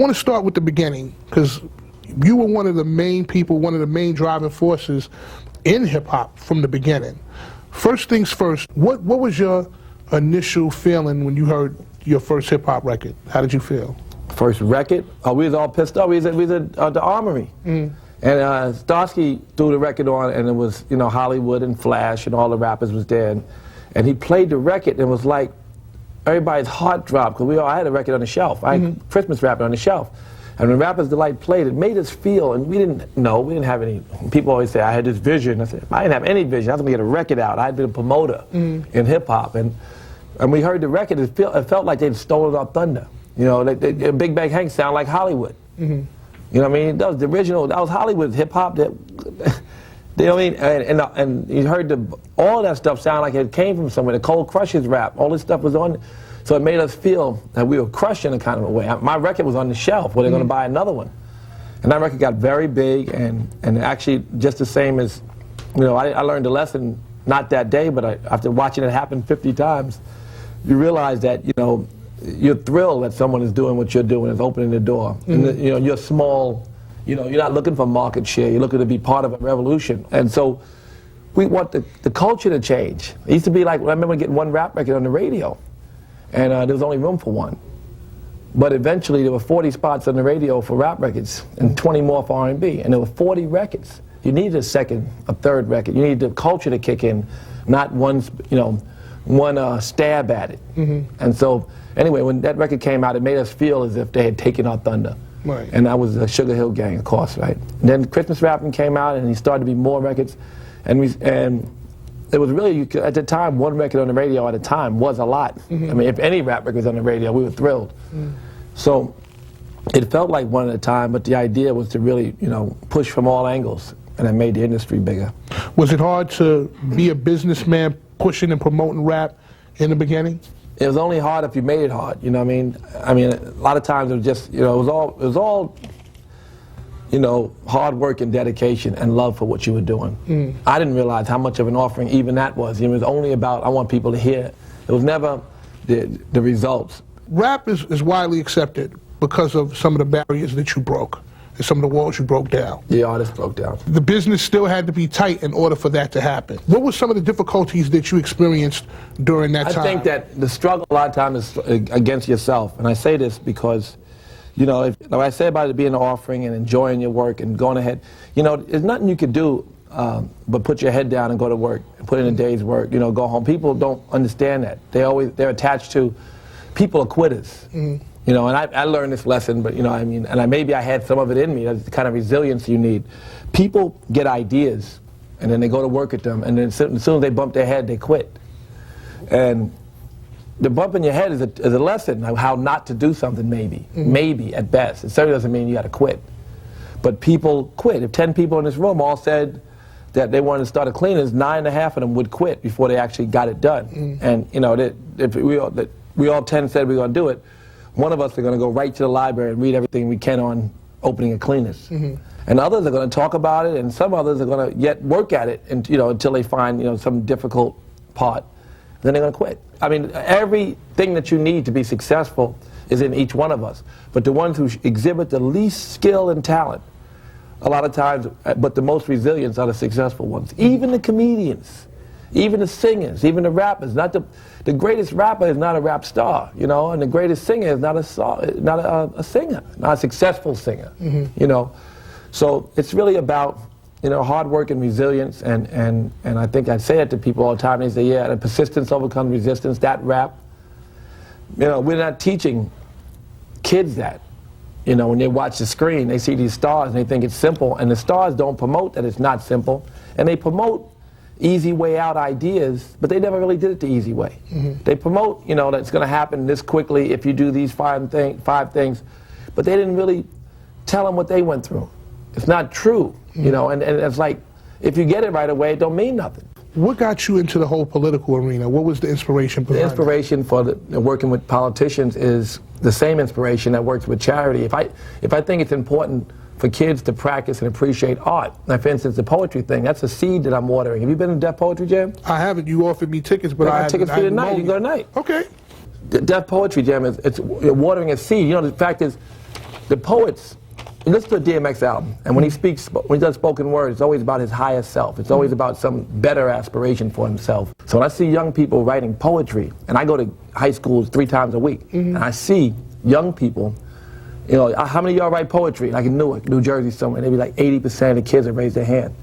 I want to start with the beginning, because you were one of the main people, one of the main driving forces in hip-hop from the beginning. First things first, what was your initial feeling when you heard your first hip-hop record? How did you feel? First record? Oh, we was all pissed off. We was at the Armory. And Starsky threw the record on, and it was, you know, Hollywood and Flash and all the rappers was there. And he played the record, and it was like everybody's heart dropped, because I had a record on the shelf. I had Christmas rapping on the shelf. And when Rapper's Delight played, it made us feel, and we didn't have any, people always say, I had this vision. I said, I didn't have any vision. I was going to get a record out. I had been a promoter in hip-hop. And we heard the record, it felt like they'd stolen our thunder. You know, Big Bang Hank sounded like Hollywood. You know what I mean? That was the original, that was Hollywood hip-hop. You know what I mean? And you heard all that stuff sound like it came from somewhere. The Cold Crushers rap, all this stuff was on. So it made us feel that we were crushed in a kind of a way. My record was on the shelf where they're going to buy another one. And that record got very big, and actually just the same as, you know, I learned a lesson, not that day, but after watching it happen 50 times, you realize that, you know, you're thrilled that someone is doing what you're doing, is opening the door. And you know, you're small, you know, you're not looking for market share, you're looking to be part of a revolution. And so we want the culture to change. It used to be like, I remember getting one rap record on the radio, and there was only room for one. But eventually there were 40 spots on the radio for rap records and 20 more for R&B, and there were 40 records. You needed a second, a third record. You needed the culture to kick in, not one, you know, one stab at it. And so, anyway, when that record came out, it made us feel as if they had taken our thunder. Right. And that was the Sugar Hill Gang, of course, right? And then Christmas Rapping came out, and he started to be more records, and it was really, at the time, one record on the radio at a time was a lot. I mean, if any rap record was on the radio, we were thrilled. So it felt like one at a time, but the idea was to really, you know, push from all angles, and it made the industry bigger. Was it hard to be a businessman pushing and promoting rap in the beginning? It was only hard if you made it hard, you know what I mean? I mean, a lot of times it was just, you know, it was all you know, hard work and dedication and love for what you were doing. I didn't realize how much of an offering even that was. It was only about, I want people to hear it. It was never the results. Rap is widely accepted because of some of the barriers that you broke and some of the walls you broke down. The artists broke down. The business still had to be tight in order for that to happen. What were some of the difficulties that you experienced during that time? I think that the struggle a lot of times is against yourself. And I say this because, you know, like I say about it being an offering and enjoying your work and going ahead, you know, there's nothing you could do but put your head down and go to work and put in a day's work, you know, go home. People don't understand that. They're attached to, people are quitters. You know, and I learned this lesson, but, you know, I mean, and maybe I had some of it in me. That's the kind of resilience you need. People get ideas, and then they go to work at them, and then as soon as they bump their head, they quit. And the bump in your head is a lesson of how not to do something, maybe. Maybe, at best. It certainly doesn't mean you got to quit. But people quit. If 10 people in this room all said that they wanted to start a cleaners, 9.5 of them would quit before they actually got it done. And, you know, if we all 10 said we were going to do it, one of us are going to go right to the library and read everything we can on opening a cleaners. And others are going to talk about it, and some others are going to yet work at it, and, you know, until they find, you know, some difficult part. Then they're going to quit. I mean, everything that you need to be successful is in each one of us. But the ones who exhibit the least skill and talent, a lot of times, but the most resilience are the successful ones. Even the comedians, even the singers, even the rappers. The greatest rapper is not a rap star, you know, and the greatest singer is not a singer, not a successful singer, you know. So it's really about, you know, hard work and resilience, and I think I say that to people all the time. They say, yeah, the persistence overcomes resistance. That rap, you know, we're not teaching kids that. You know, when they watch the screen, they see these stars and they think it's simple, and the stars don't promote that it's not simple, and they promote easy way out ideas, but they never really did it the easy way. They promote, you know, that it's going to happen this quickly if you do these five things, but they didn't really tell them what they went through. It's not true, you know, and it's like, if you get it right away, it don't mean nothing. What got you into the whole political arena? What was the inspiration behind it? The inspiration for working with politicians is the same inspiration that works with charity. If I think it's important for kids to practice and appreciate art. Like, for instance, the poetry thing, that's a seed that I'm watering. Have you been to Def Poetry Jam? I haven't. You offered me tickets, but I have tickets for you tonight. You can go tonight. Okay. The Def Poetry Jam, you're watering a seed. You know, the fact is, the poets, listen to a DMX album, and when he speaks, when he does spoken word, it's always about his higher self. It's always about some better aspiration for himself. So when I see young people writing poetry, and I go to high schools 3 times a week, and I see young people, you know, how many of y'all write poetry? Like in Newark, New Jersey somewhere, maybe like 80% of the kids would raise their hand.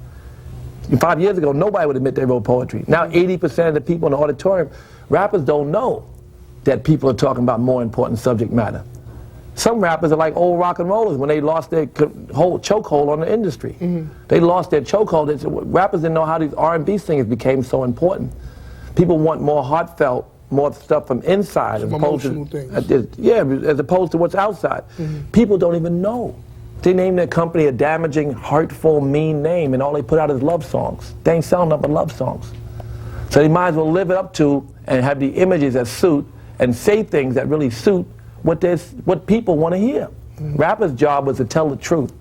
5 years ago, nobody would admit they wrote poetry. Now 80% of the people in the auditorium, rappers don't know that people are talking about more important subject matter. Some rappers are like old rock and rollers when they lost their whole chokehold on the industry. They lost their chokehold. Rappers didn't know how these R&B singers became so important. People want more heartfelt, more stuff from inside as opposed to, as opposed to what's outside. People don't even know. They name their company a damaging, hurtful, mean name, and all they put out is love songs. They ain't selling nothing but love songs. So they might as well live it up to and have the images that suit and say things that really suit what people want to hear. Rappers' job was to tell the truth.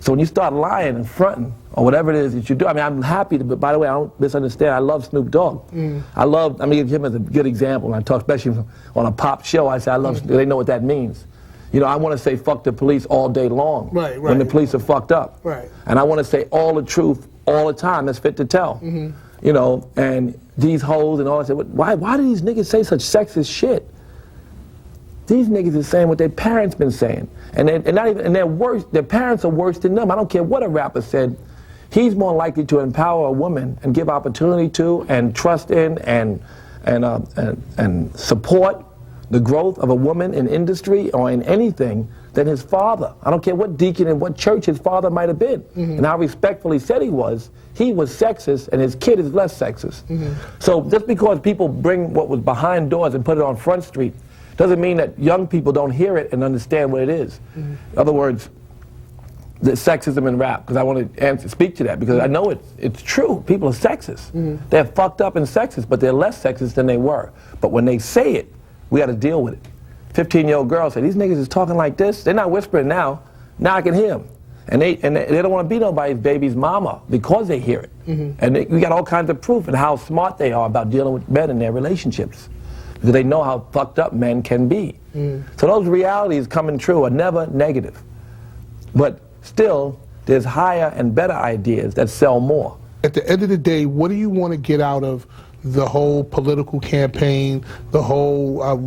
So when you start lying and fronting, or whatever it is that you do, I mean, I'm happy to, but by the way, I don't misunderstand, I love Snoop Dogg. I mean, give him as a good example. When I talk, especially on a pop show, I say I love Snoop. They know what that means. You know, I want to say fuck the police all day long when the police are fucked up. And I want to say all the truth all the time that's fit to tell. You know, and these hoes and all that. Why do these niggas say such sexist shit? These niggas are saying what their parents been saying. And they're worse, their parents are worse than them. I don't care what a rapper said. He's more likely to empower a woman and give opportunity to and trust in and support the growth of a woman in industry or in anything than his father. I don't care what deacon and what church his father might have been. And how respectful he said he was sexist and his kid is less sexist. So just because people bring what was behind doors and put it on Front Street doesn't mean that young people don't hear it and understand what it is. In other words, the sexism in rap, because I want to speak to that, because I know it's true. People are sexist. They're fucked up and sexist, but they're less sexist than they were. But when they say it, we got to deal with it. 15-year-old girl said, these niggas is talking like this. They're not whispering now. Now I can hear them. And they don't want to be nobody's baby's mama because they hear it. And we got all kinds of proof and how smart they are about dealing with men in their relationships. Because they know how fucked up men can be. So those realities coming true are never negative. But still, there's higher and better ideas that sell more. At the end of the day, what do you want to get out of the whole political campaign, the whole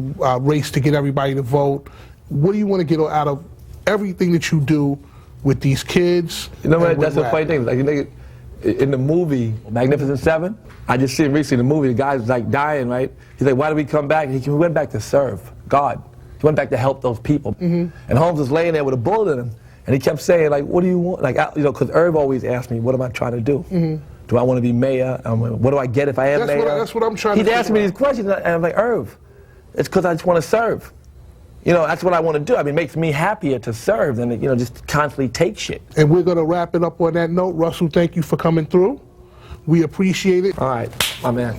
race to get everybody to vote? What do you want to get out of everything that you do with these kids? You know what, that's the funny thing. Like, in the movie Magnificent Seven, I just seen recently the movie, the guy's like dying, right? He's like, why did we come back? He went back to serve God. He went back to help those people. And Holmes was laying there with a bullet in him, and he kept saying, like, what do you want? Like, you know, because Irv always asked me, what am I trying to do? Do I want to be mayor? What do I get if I am mayor? That's what I'm trying to do. He'd ask me these questions, and I'm like, Irv, it's because I just want to serve. You know, that's what I want to do. I mean, it makes me happier to serve than, you know, just constantly take shit. And we're going to wrap it up on that note. Russell, thank you for coming through. We appreciate it. All right, my man.